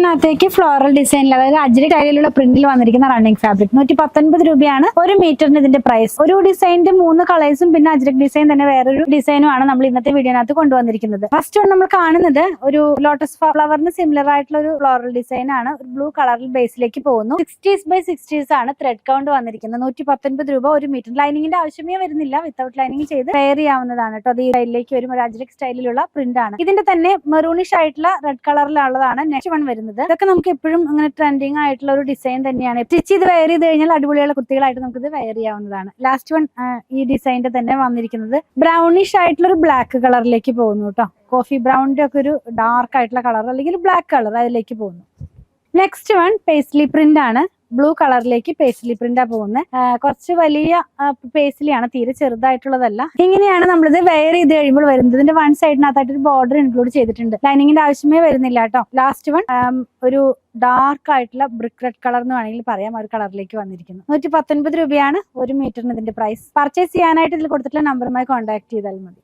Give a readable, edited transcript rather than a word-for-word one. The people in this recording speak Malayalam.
മീറ്ററിനകത്തേക്ക് ഫ്ലോറൽ ഡിസൈനിൽ അതായത് അജ്രക് സ്റ്റൈലിലുള്ള പ്രിന്റിൽ വന്നിരിക്കുന്ന റണ്ണിങ് ഫാബ്രിക് 119 രൂപയാണ് ഒരു മീറ്ററിന് ഇതിന്റെ പ്രൈസ്. ഒരു ഡിസൈനിന്റെ 3 കളേഴ്സും പിന്നെ അജ്രക് ഡിസൈൻ തന്നെ വേറൊരു ഡിസൈനും ആണ് നമ്മൾ ഇന്നത്തെ വീഡിയോനകത്ത് കൊണ്ടുവന്നിരിക്കുന്നത്. ഫസ്റ്റ് വൺ നമ്മൾ കാണുന്നത് ഒരു ലോട്ടസ് ഫ്ലവറിന് സിമിലർ ആയിട്ടുള്ള ഒരു ഫ്ലോറൽ ഡിസൈൻ ആണ്. ഒരു ബ്ലൂ കളറിൽ ബേസിലേക്ക് പോകുന്നു. 60s by 60s ആണ് ത്രെഡ് കൗണ്ട് വന്നിരിക്കുന്നത്. 119 രൂപ ഒരു മീറ്റർ. ലൈനിങ്ങിന്റെ ആവശ്യമേ വരുന്നില്ല, വിത്തൗട്ട് ലൈനിങ് ചെയ്ത് വെയർ ചെയ്യാവുന്നതാണ് കേട്ടോ. അത് ഈ സ്റ്റൈലിലേക്ക് വരും. ഒരു അജ്രക് സ്റ്റൈലിലുള്ള പ്രിന്റ് ആണ്. ഇതിന്റെ തന്നെ മെറൂണിഷ് ആയിട്ടുള്ള റെഡ് കളറിലുള്ളതാണ് നെക്സ്റ്റ് വൺ വരുന്നത്. ഇതൊക്കെ നമുക്ക് എപ്പോഴും അങ്ങനെ ട്രെൻഡിങ് ആയിട്ടുള്ള ഒരു ഡിസൈൻ തന്നെയാണ്. സ്റ്റിച്ച് ചെയ്ത് വെയർ ചെയ്ത് കഴിഞ്ഞാൽ അടിപൊളിയുള്ള കുട്ടികളായിട്ട് നമുക്ക് ഇത് വെയർ ചെയ്യാവുന്നതാണ്. ലാസ്റ്റ് വൺ ഈ ഡിസൈനിന്റെ തന്നെ വന്നിരിക്കുന്നത് ബ്രൗണിഷ് ആയിട്ടുള്ള ഒരു ബ്ലാക്ക് കളറിലേക്ക് പോകുന്നു കേട്ടോ. കോഫി ബ്രൗണിന്റെ ഒക്കെ ഒരു ഡാർക്ക് ആയിട്ടുള്ള കളർ അല്ലെങ്കിൽ ബ്ലാക്ക് കളർ അതിലേക്ക് പോകുന്നു. നെക്സ്റ്റ് വൺ പേസ്ലി പ്രിന്റ് ആണ്. ബ്ലൂ കളറിലേക്ക് പേസ്ലി പ്രിന്റാ പോകുന്നത്. കുറച്ച് വലിയ പേസ്ലിയാണ്, തീരെ ചെറുതായിട്ടുള്ളതല്ല. ഇങ്ങനെയാണ് നമ്മളിത് വെയർ ചെയ്ത് കഴിയുമ്പോൾ വരുന്നത്. ഇതിന്റെ വൺ സൈഡിനകത്തായിട്ട് ഒരു ബോർഡർ ഇൻക്ലൂഡ് ചെയ്തിട്ടുണ്ട്. ലൈനിങ്ങിന്റെ ആവശ്യമേ വരുന്നില്ല കേട്ടോ. ലാസ്റ്റ് വൺ ഒരു ഡാർക്ക് ആയിട്ടുള്ള ബ്രിക്ക് റെഡ് കളർ എന്ന് വേണമെങ്കിൽ പറയാം. ഒരു കളറിലേക്ക് വന്നിരിക്കുന്നു. 119 രൂപയാണ് ഒരു മീറ്ററിന് ഇതിന്റെ പ്രൈസ്. പർച്ചേസ് ചെയ്യാനായിട്ട് ഇതിൽ കൊടുത്തിട്ടുള്ള നമ്പറുമായി കോൺടാക്ട് ചെയ്താൽ മതി.